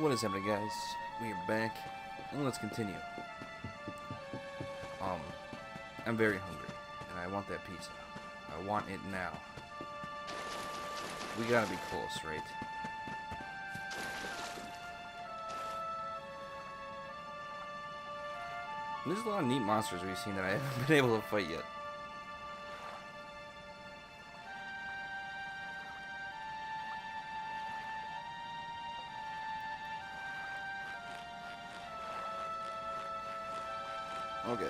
What is happening, guys? We are back, and let's continue. I'm very hungry, and I want that pizza. I want it now. We gotta be close, right? And there's a lot of neat monsters we've seen that I haven't been able to fight yet. Okay.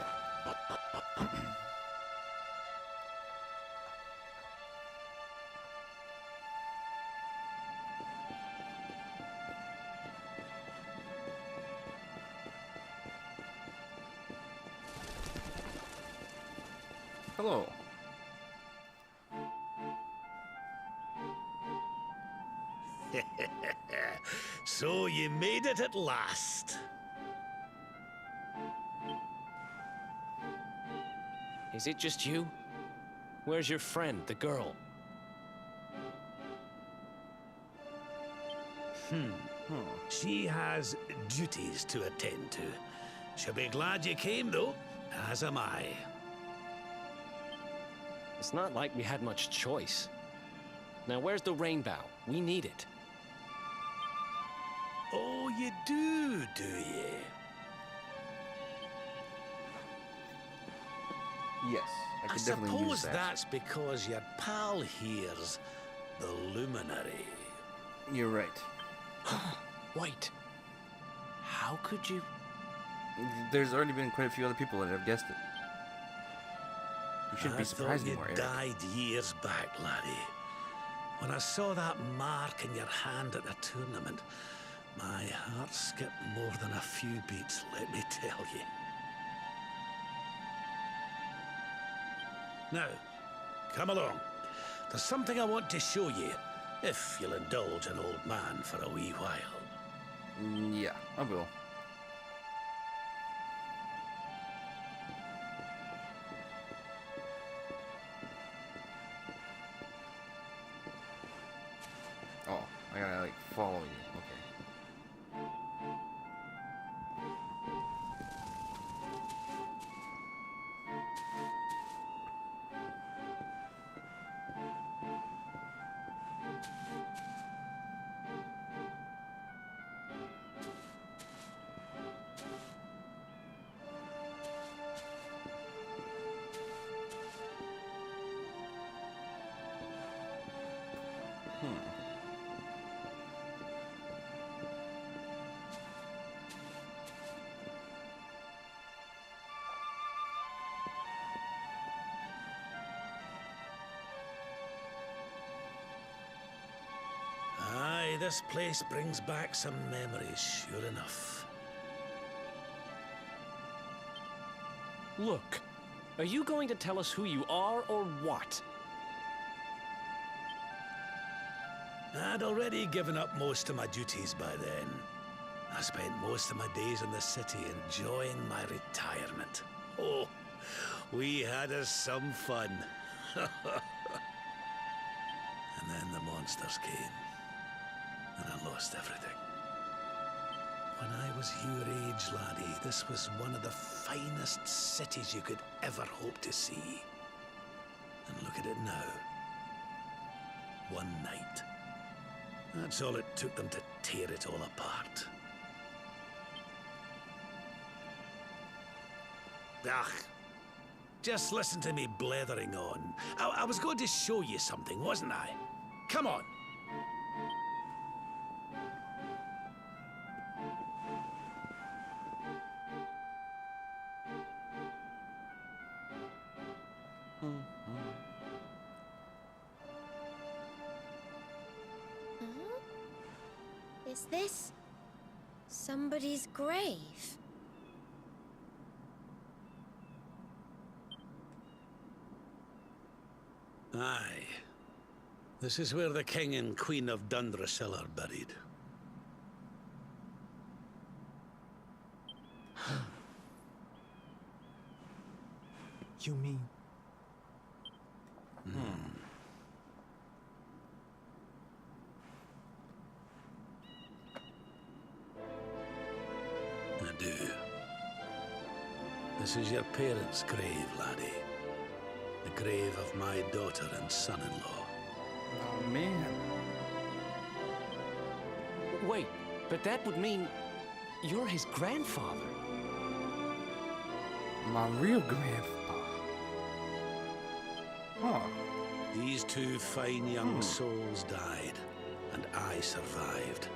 Hello. So you made it at last. Is it just you? Where's your friend, the girl? She has duties to attend to. She'll be glad you came, though, as am I. It's not like we had much choice. Now, where's the rainbow? We need it. Oh, you do you? Yes, I I could definitely use suppose that. that's because your pal here's the luminary. You're right. Wait. How could you... There's already been quite a few other people that have guessed it. You shouldn't be surprised I anymore, thought you Eric. died years back, laddie. When I saw that mark in your hand at the tournament, my heart skipped more than a few beats, let me tell you. Now, come along. There's something I want to show you, if you'll indulge an old man for a wee while. Yeah, I will. Oh, I gotta, like, follow you. Okay. Aye, this place brings back some memories, sure enough. Look. Are you going to tell us who you are or what? I'd already given up most of my duties by then. I spent most of my days in the city enjoying my retirement. Oh, we had us some fun. And then the monsters came, and I lost everything. When I was your age, laddie, this was one of the finest cities you could ever hope to see. And look at it now. One night. That's all it took them to tear it all apart. Ugh. Just listen to me blethering on. I was going to show you something, wasn't I? Come on. Is this somebody's grave? Aye. This is where the King and Queen of Dundrasil are buried. You mean... This is your parents' grave, laddie. The grave of my daughter and son-in-law. Oh, man. Wait, but that would mean you're his grandfather. My real grandpa. Huh. These two fine young souls died, and I survived.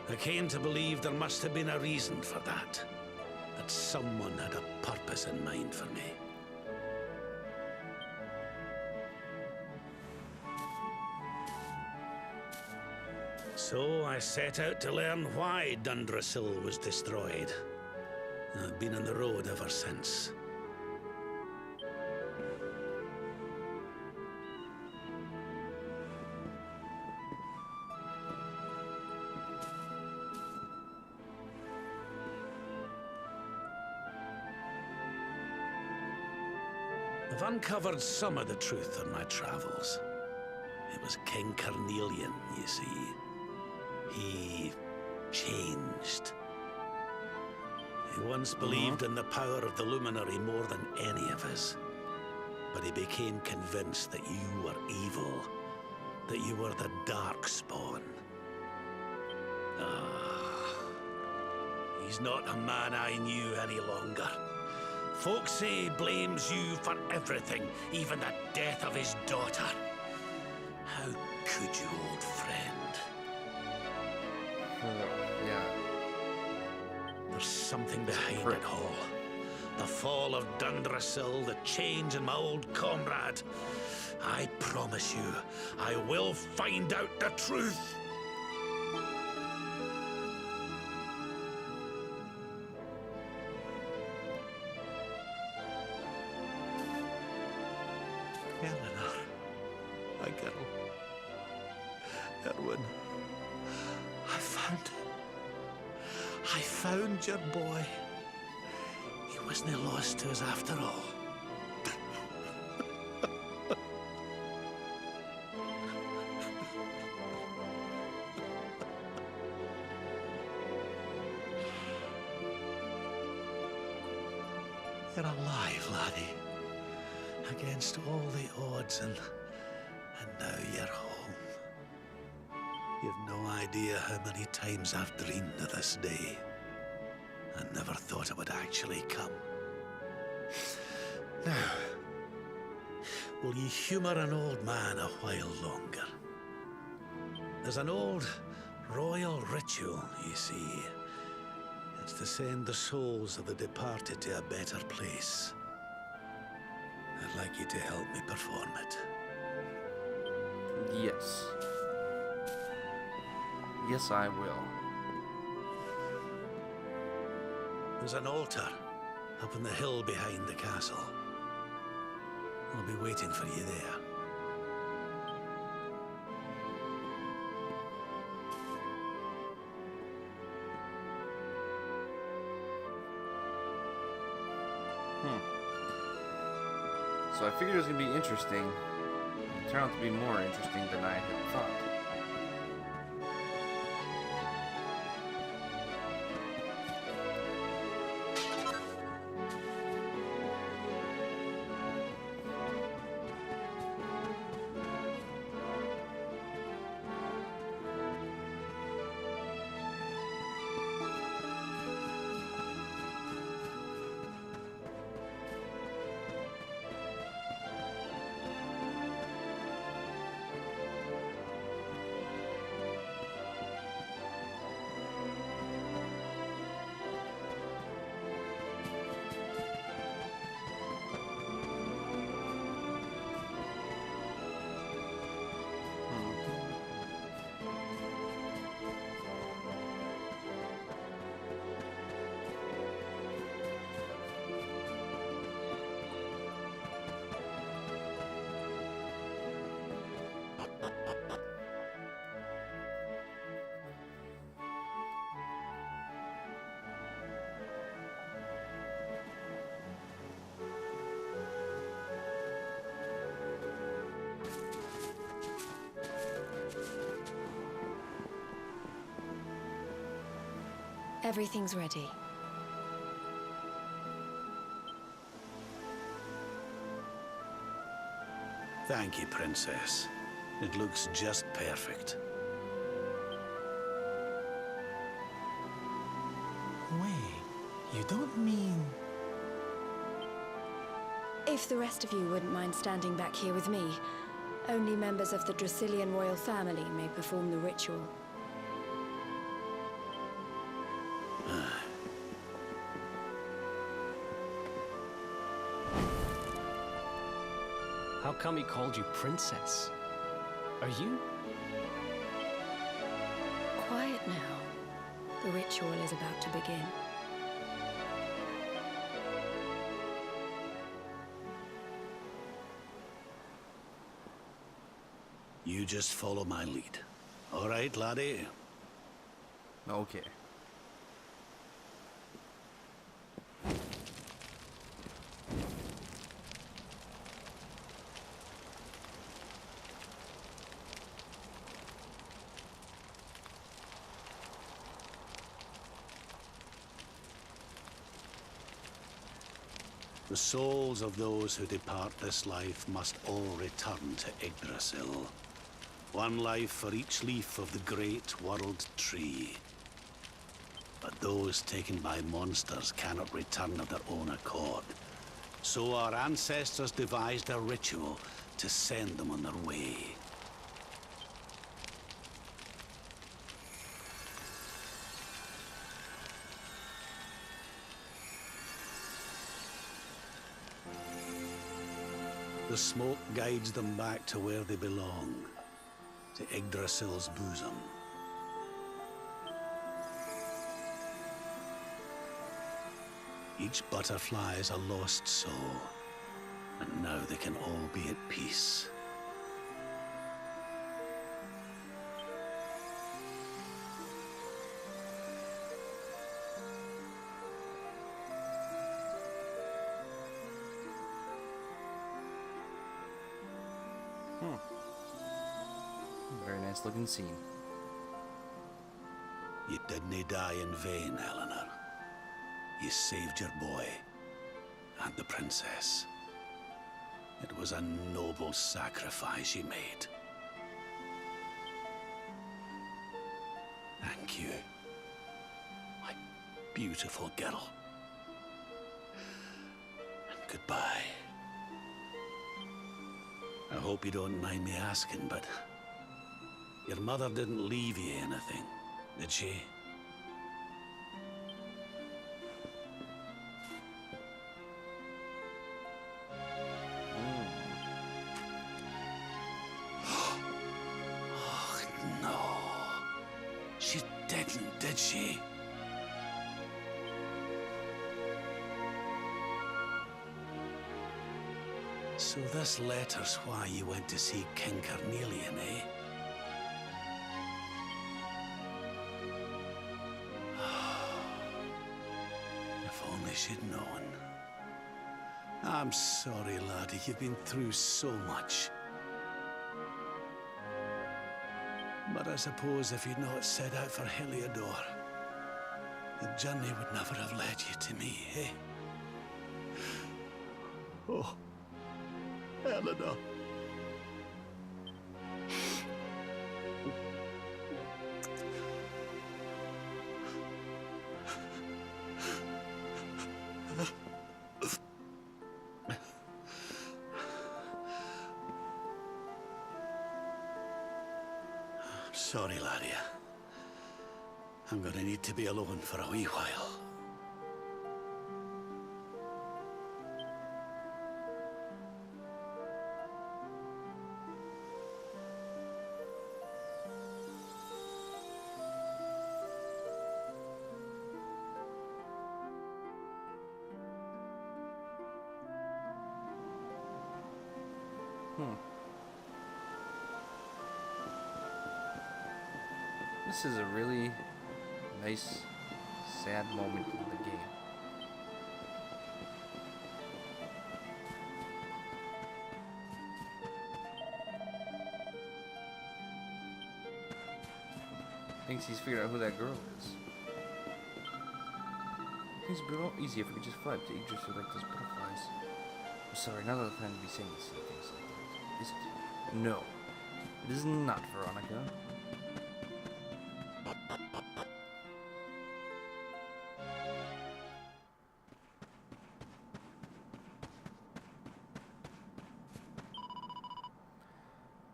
I came to believe there must have been a reason for that. That someone had a purpose in mind for me. So I set out to learn why Dundrasil was destroyed. I've been on the road ever since. I've uncovered some of the truth on my travels. It was King Carnelian, you see. He changed. He once believed in the power of the luminary more than any of us. But he became convinced that you were evil, that you were the Darkspawn. He's not a man I knew any longer. Folks say he blames you for everything, even the death of his daughter. How could you, old friend? Yeah. There's something behind it all. The fall of Dundrasil, the change in my old comrade. I promise you, I will find out the truth. Eleanor, my girl. Erwin, I found your boy. He wasn't lost to us after all. You're alive, laddie. Against all the odds, and now you're home. You've no idea how many times I've dreamed of this day. I never thought it would actually come. Now, will you humor an old man a while longer? There's an old royal ritual, you see. It's to send the souls of the departed to a better place. I'd like you to help me perform it. Yes. Yes, I will. There's an altar up on the hill behind the castle. I'll be waiting for you there. So I figured it was going to be interesting. It turned out to be more interesting than I had thought. Everything's ready. Thank you, Princess. It looks just perfect. Wait, you don't mean... If the rest of you wouldn't mind standing back here with me, only members of the Dracilian royal family may perform the ritual. How come he called you princess? Are you? Quiet now. The ritual is about to begin. You just follow my lead. All right, laddie? Okay. The souls of those who depart this life must all return to Yggdrasil. One life for each leaf of the great world tree. But those taken by monsters cannot return of their own accord. So our ancestors devised a ritual to send them on their way. The smoke guides them back to where they belong, to Yggdrasil's bosom. Each butterfly is a lost soul, and now they can all be at peace. Very nice looking scene. You didn't die in vain, Eleanor. You saved your boy and the princess. It was a noble sacrifice you made. Thank you, my beautiful girl. And goodbye. I hope you don't mind me asking, but your mother didn't leave you anything, did she? Oh, no. She didn't, did she? So this letter's why you went to see King Carnelian, eh? If only she'd known. I'm sorry, laddie. You've been through so much. But I suppose if you'd not set out for Heliodor, the journey would never have led you to me, eh? Oh, Eleanor. Sorry, laddie. I'm gonna need to be alone for a wee while. This is a really nice, sad moment in the game. Thinks he's figured out who that girl is. Things would be a lot easier if we could just fly up to Yggdrasil like those butterflies. I'm sorry, not all the time to be saying silly things like that. is it? No, it is not, Veronica.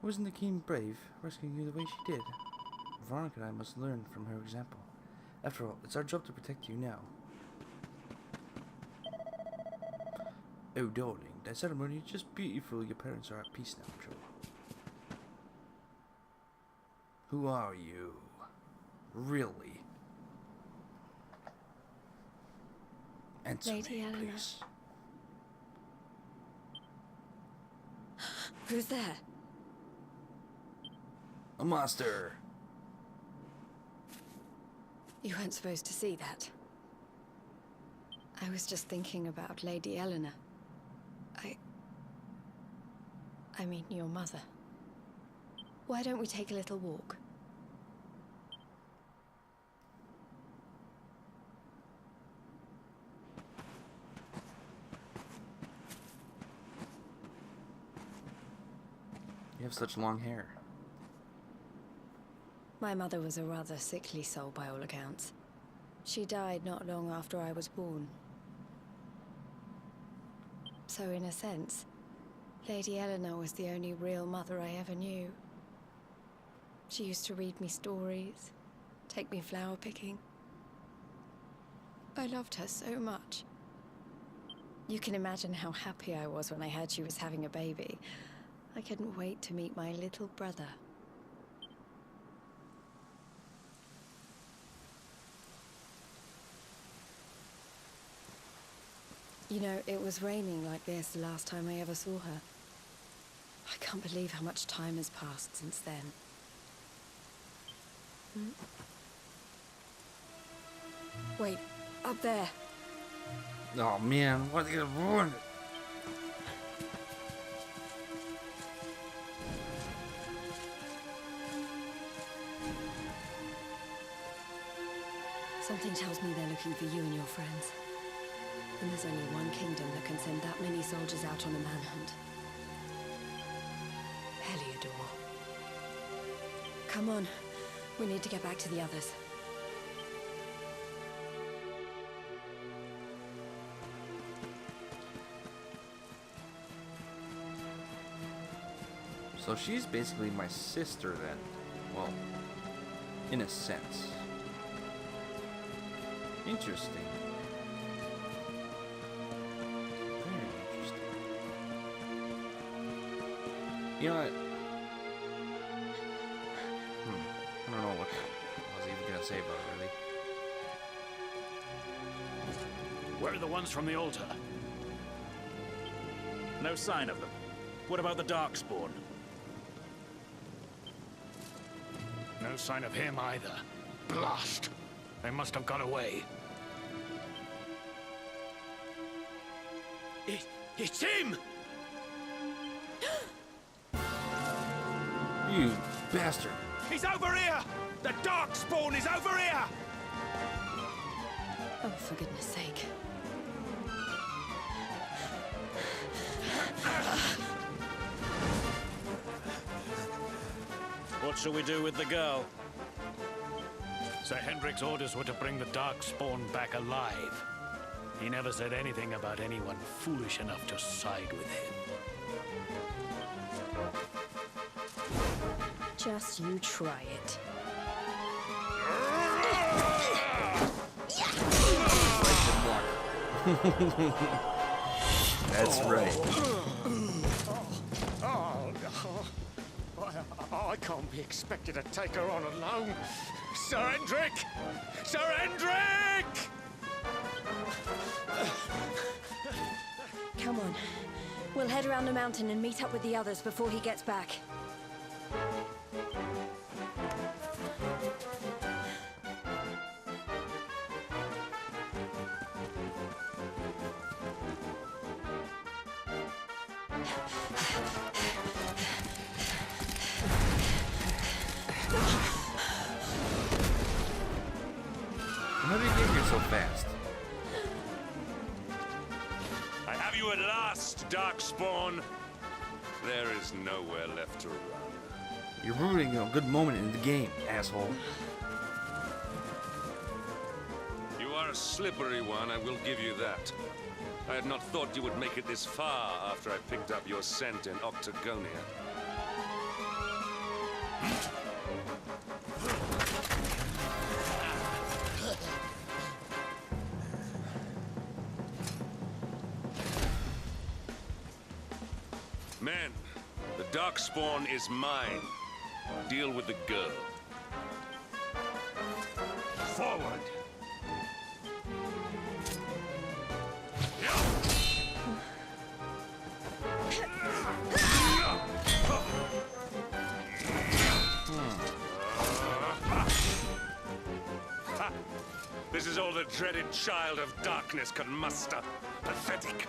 Wasn't the Queen brave, rescuing you the way she did? Veronica and I must learn from her example. After all, it's our job to protect you now. Oh, darling, that ceremony is just beautiful. Your parents are at peace now, I'm sure. Who are you? Really? Answer Lady me, Eleanor. please. Who's there? A master! You weren't supposed to see that. I was just thinking about Lady Eleanor. I mean, your mother. Why don't we take a little walk? You have such long hair. My mother was a rather sickly soul by all accounts. She died not long after I was born. So in a sense, Lady Eleanor was the only real mother I ever knew. She used to read me stories, take me flower picking. I loved her so much. You can imagine how happy I was when I heard she was having a baby. I couldn't wait to meet my little brother. You know, it was raining like this the last time I ever saw her. I can't believe how much time has passed since then. Wait, up there. Oh man, why'd they get ruined it? Something tells me they're looking for you and your friends. And there's only one kingdom that can send that many soldiers out on a manhunt. Heliodor. Come on. We need to get back to the others. So she's basically my sister then. Well, in a sense. Interesting. Very interesting. You know what? I don't know what I was even gonna say about it, really. Where are the ones from the altar? No sign of them. What about the Darkspawn? No sign of him either. Blast! They must have got away. It's him! You bastard! He's over here! The Darkspawn is over here! Oh, for goodness sake. What shall we do with the girl? Sir Hendrik's orders were to bring the Darkspawn back alive. He never said anything about anyone foolish enough to side with him. Just you try it. That's right. I can't be expected to take her on alone. Sir Hendrik! Sir Hendrik! Come on. We'll head around the mountain and meet up with the others before he gets back. How did you get here so fast? I have you at last, Darkspawn. There is nowhere left to run. You're ruining a good moment in the game, asshole. You are a slippery one, I will give you that. I had not thought you would make it this far after I picked up your scent in Octagonia. Men, the Darkspawn is mine. Deal with the girl. Forward! This is all the dreaded child of darkness can muster. Pathetic.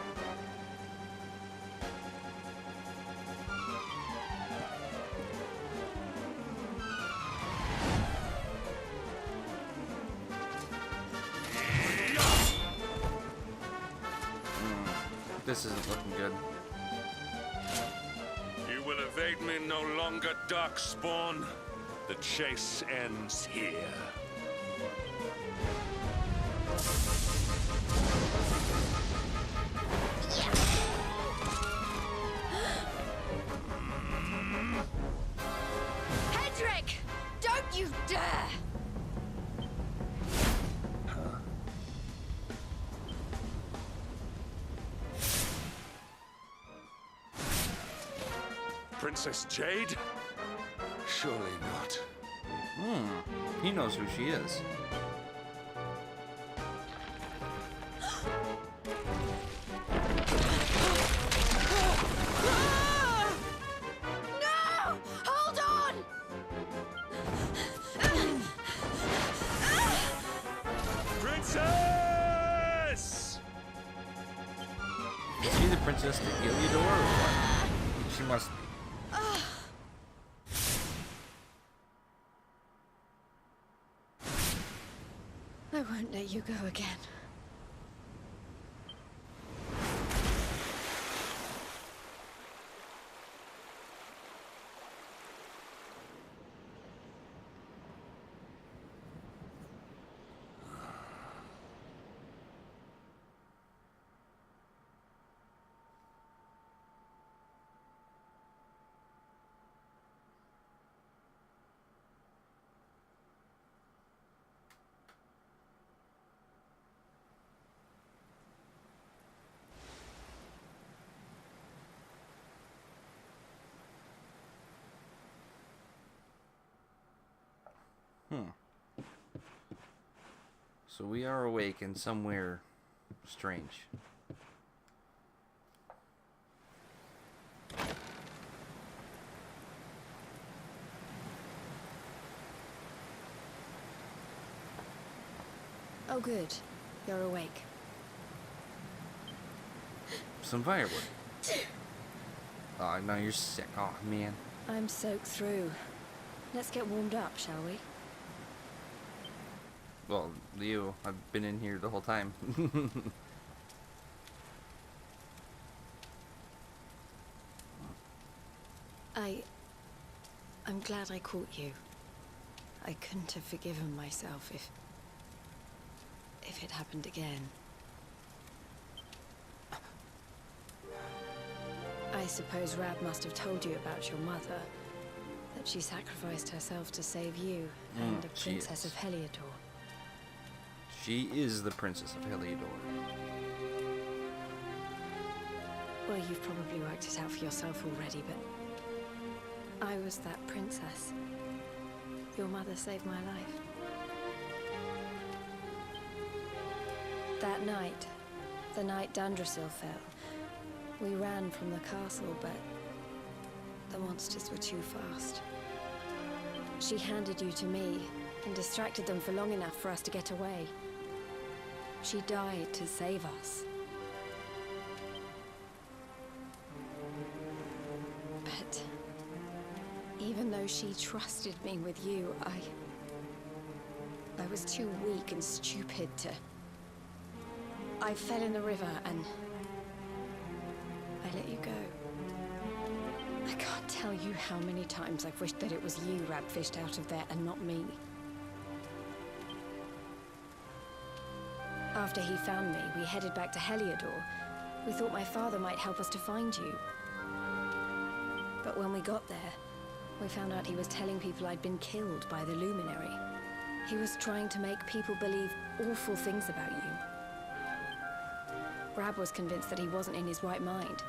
This isn't looking good. You will evade me no longer, Darkspawn. The chase ends here. Hedrick! Don't you dare! Princess Jade? Surely not. He knows who she is. No! Hold on! Princess! Is she the Princess of Heliodor or what? She must be. I won't let you go again. So we are awake and somewhere strange. Oh, good. You're awake. Some firewood. Oh, now you're sick. Oh, man. I'm soaked through. Let's get warmed up, shall we? Well, Leo, I've been in here the whole time. I'm glad I caught you. I couldn't have forgiven myself if it happened again. I suppose Rab must have told you about your mother, that she sacrificed herself to save you and the Princess of Heliodor. She is the Princess of Heliodor. Well, you've probably worked it out for yourself already, but I was that princess. Your mother saved my life. That night, the night Dundrasil fell, we ran from the castle, but the monsters were too fast. She handed you to me and distracted them for long enough for us to get away. She died to save us. But even though she trusted me with you, I was too weak and stupid to... I fell in the river and I let you go. tell you how many times I've wished that it was you Rab fished out of there and not me. After he found me, we headed back to Heliodor. We thought my father might help us to find you. But when we got there, we found out he was telling people I'd been killed by the Luminary. He was trying to make people believe awful things about you. Rab was convinced that he wasn't in his right mind,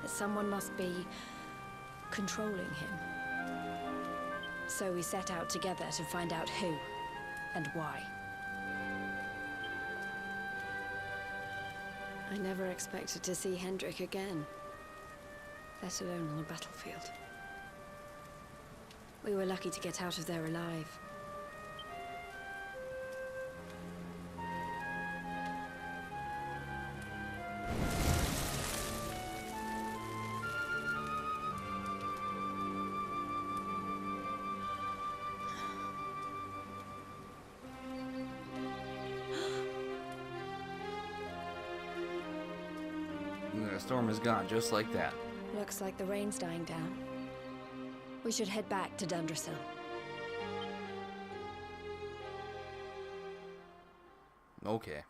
that someone must be controlling him. So we set out together to find out who and why. I never expected to see Hendrik again, let alone on the battlefield. We were lucky to get out of there alive. The storm is gone, just like that. Looks like the rain's dying down. We should head back to Dundrasil. Okay.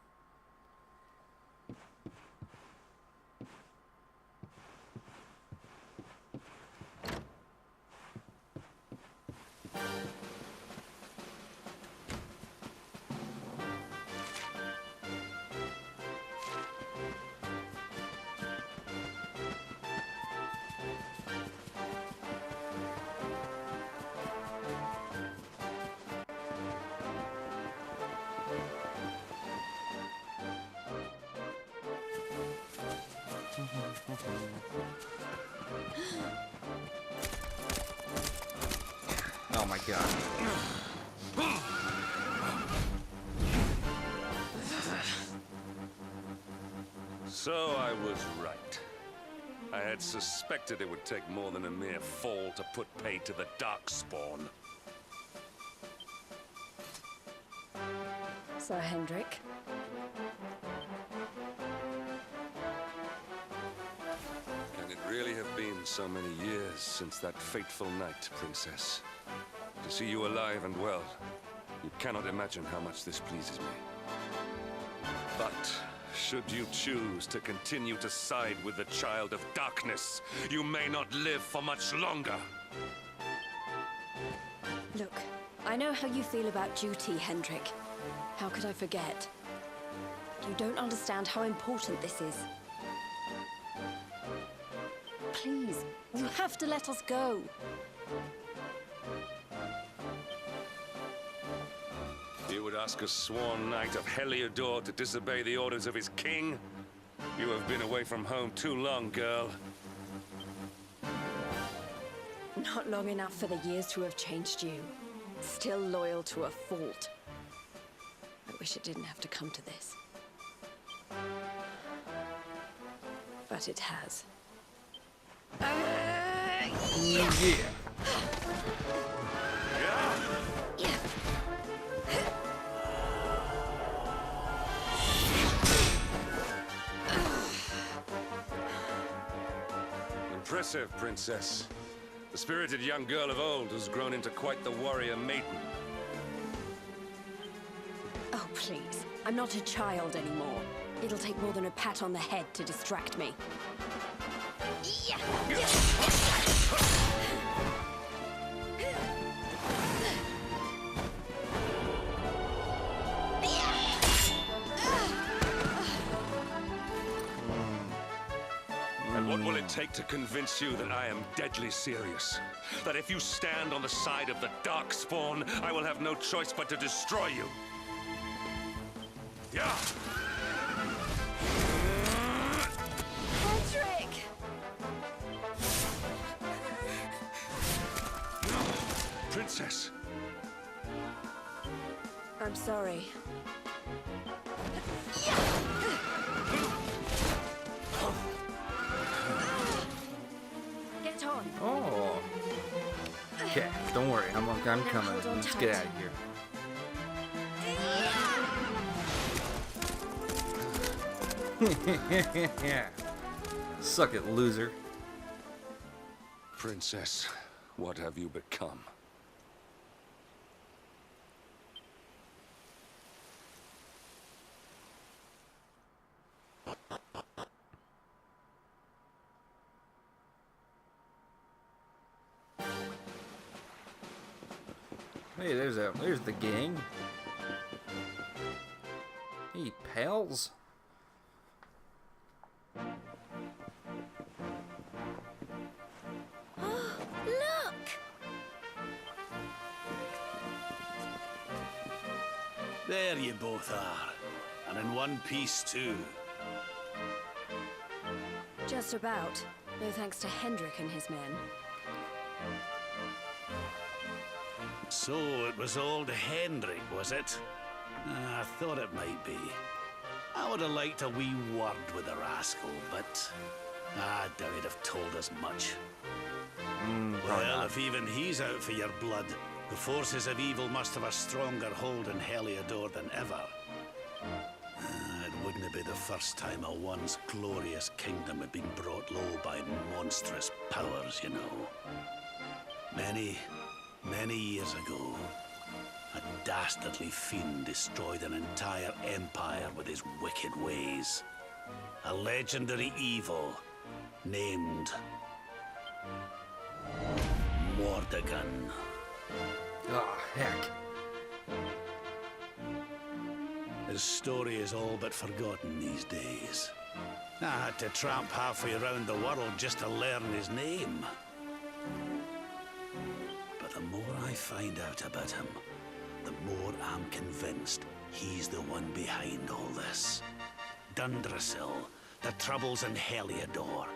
Oh my god. So I was right. I had suspected it would take more than a mere fall to put pay to the Darkspawn. Sir Hendrik. Can it really have been so many years since that fateful night, Princess? To see you alive and well, you cannot imagine how much this pleases me. But should you choose to continue to side with the Child of Darkness, you may not live for much longer. Look, I know how you feel about duty, Hendrik. How could I forget? You don't understand how important this is. Please, you have to let us go. You would ask a sworn knight of Heliodor to disobey the orders of his king? You have been away from home too long, girl. Not long enough for the years to have changed you. Still loyal to a fault. I wish it didn't have to come to this. But it has. Yeah. Impressive, Princess. The spirited young girl of old has grown into quite the warrior maiden. Oh, please. I'm not a child anymore. It'll take more than a pat on the head to distract me. And what will it take to convince you that I am deadly serious? That if you stand on the side of the Darkspawn, I will have no choice but to destroy you? Yeah! Patrick! Princess! I'm sorry. Get on. Oh. Okay, don't worry. I'm coming. Hold on Let's tight. get out of here. Yeah. Suck it, loser. Princess, what have you become? Hey, there's the gang. Hey, pals. Look! There you both are. And in one piece, too. Just about. No thanks to Hendrik and his men. So it was old Hendrik, was it? I thought it might be. I would have liked a wee word with the rascal, but I doubt he'd have told us much. Well, if even he's out for your blood, the forces of evil must have a stronger hold in Heliodor than ever. It wouldn't be the first time a once glorious kingdom had been brought low by monstrous powers, you know. Many years ago, a dastardly fiend destroyed an entire empire with his wicked ways. A legendary evil named Mordegon. Oh, heck. His story is all but forgotten these days. I had to tramp halfway around the world just to learn his name. But the more I find out about him, the more I'm convinced he's the one behind all this. Dundrasil, the troubles in Heliodor,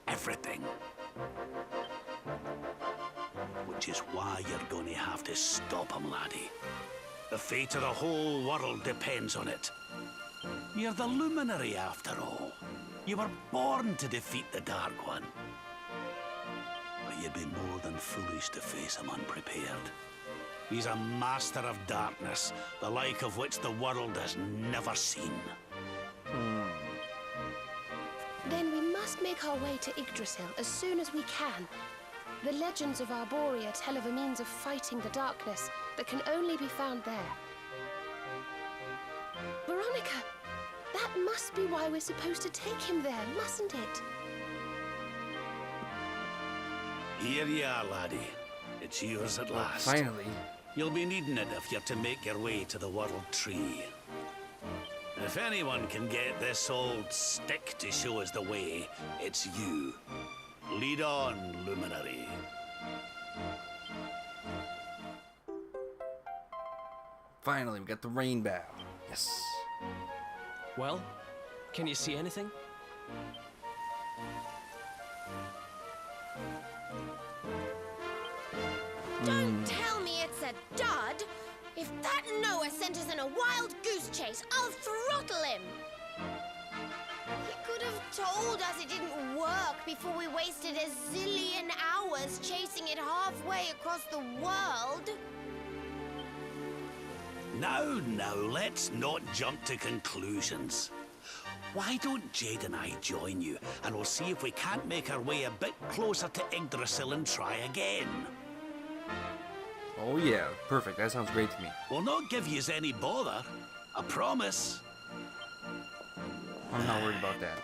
everything. Which is why you're going to have to stop him, laddie. The fate of the whole world depends on it. You're the luminary, after all. You were born to defeat the Dark One. But you'd be more than foolish to face him unprepared. He's a master of darkness, the like of which the world has never seen. Then we must make our way to Yggdrasil as soon as we can. The legends of Arborea tell of a means of fighting the darkness that can only be found there. Veronica, that must be why we're supposed to take him there, mustn't it? Here you are, laddie. It's yours at last. Finally. You'll be needing it if you're to make your way to the World Tree. If anyone can get this old stick to show us the way, it's you. Lead on, Luminary. Finally, we got the rain bow. Yes. Well, can you see anything? Don't tell me it's a dud! If that Noah sent us in a wild goose chase, I'll throttle him! He could have told us it didn't work before we wasted a zillion hours chasing it halfway across the world. Now, let's not jump to conclusions. Why don't Jade and I join you, and we'll see if we can't make our way a bit closer to Yggdrasil and try again. Oh yeah, perfect. That sounds great to me. We'll not give yous any bother. I promise. I'm not worried about that.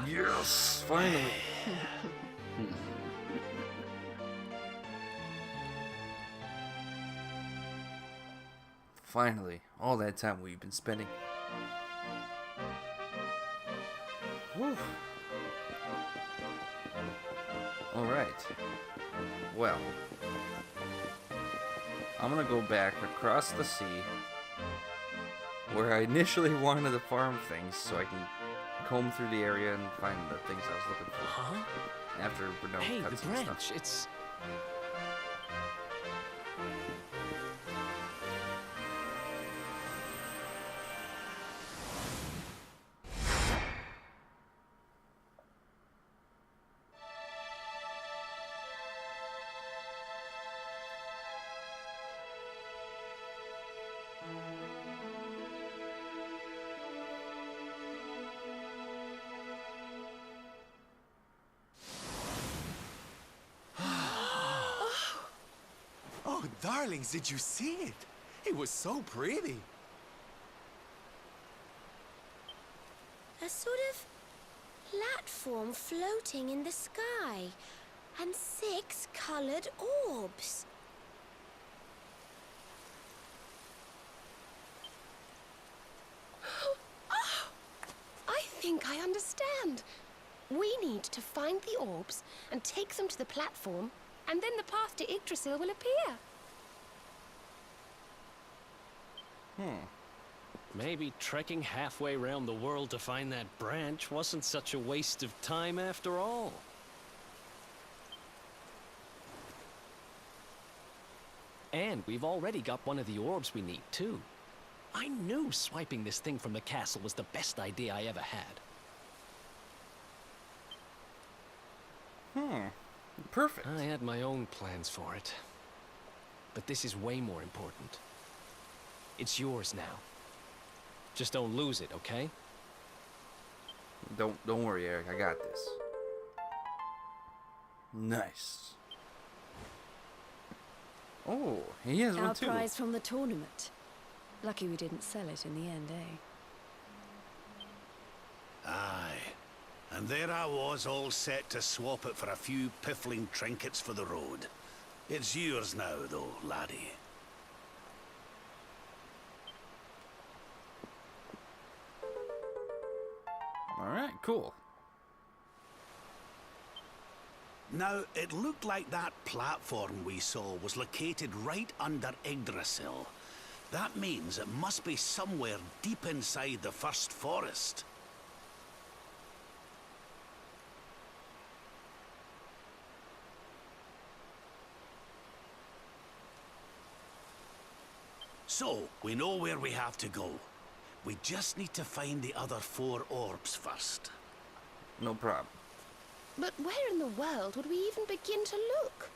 Yes, finally. Finally, all that time we've been spending. Whew. Alright. Well, I'm gonna go back across the sea where I initially wanted to farm things so I can comb through the area and find the things I was looking for. Huh? After we're done Hey, with the cutscene stuff. branch. It's... Darlings, did you see it? It was so pretty. A sort of platform floating in the sky, and 6 colored orbs. Oh, I think I understand. We need to find the orbs and take them to the platform, and then the path to Yggdrasil will appear. Maybe trekking halfway around the world to find that branch wasn't such a waste of time after all. And we've already got one of the orbs we need, too. I knew swiping this thing from the castle was the best idea I ever had. Perfect. I had my own plans for it. But this is way more important. It's yours now. Just don't lose it, okay? Don't worry, Eric. I got this. Nice. Oh, he has Our one too. prize from the tournament. Lucky we didn't sell it in the end, eh? Aye. And there I was, all set to swap it for a few piffling trinkets for the road. It's yours now, though, laddie. Alright, cool. Now, it looked like that platform we saw was located right under Yggdrasil. That means it must be somewhere deep inside the first forest. So, we know where we have to go. We just need to find the other 4 orbs first. No problem. But where in the world would we even begin to look?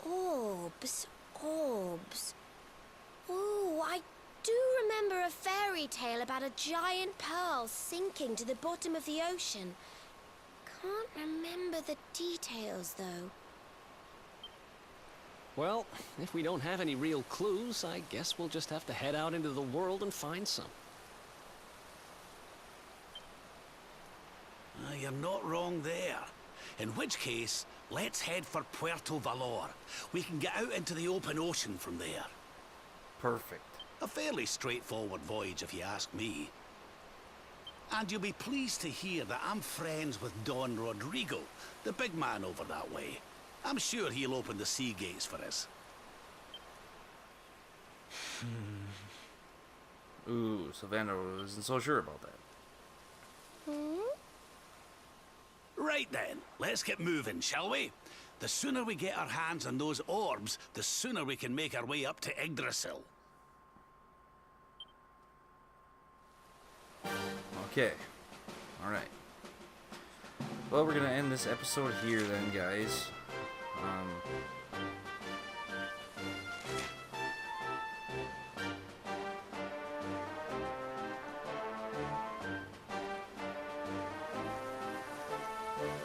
Orbs, orbs. Oh, I do remember a fairy tale about a giant pearl sinking to the bottom of the ocean. Can't remember the details, though. Well, if we don't have any real clues, I guess we'll just have to head out into the world and find some. You're not wrong there. In which case, let's head for Puerto Valor. We can get out into the open ocean from there. Perfect. A fairly straightforward voyage, if you ask me. And you'll be pleased to hear that I'm friends with Don Rodrigo, the big man over that way. I'm sure he'll open the sea gates for us. Ooh, Savannah isn't so sure about that. Right then, let's get moving, shall we? The sooner we get our hands on those orbs, the sooner we can make our way up to Yggdrasil. Okay. Alright. Well, we're gonna end this episode here then, guys.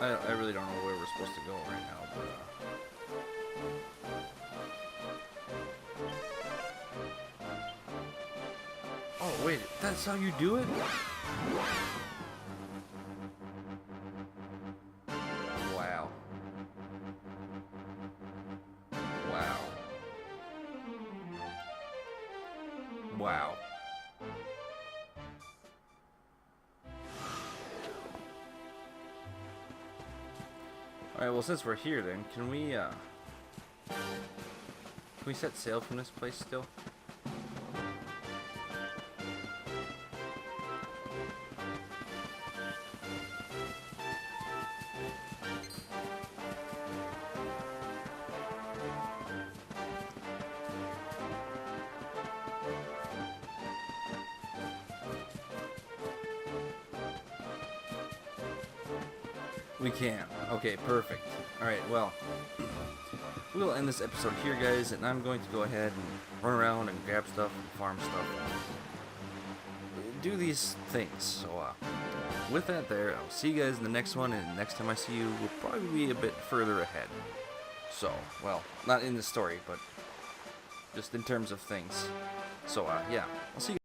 I really don't know where we're supposed to go right now, but oh wait, that's how you do it? Wow. Wow. Wow. Alright, well since we're here then, can we set sail from this place still? We can. Okay, perfect. Alright, well, we'll end this episode here, guys, and I'm going to go ahead and run around and grab stuff and farm stuff and do these things. So, with that there, I'll see you guys in the next one, and next time I see you, we'll probably be a bit further ahead. So, well, not in the story, but just in terms of things. So, yeah, I'll see you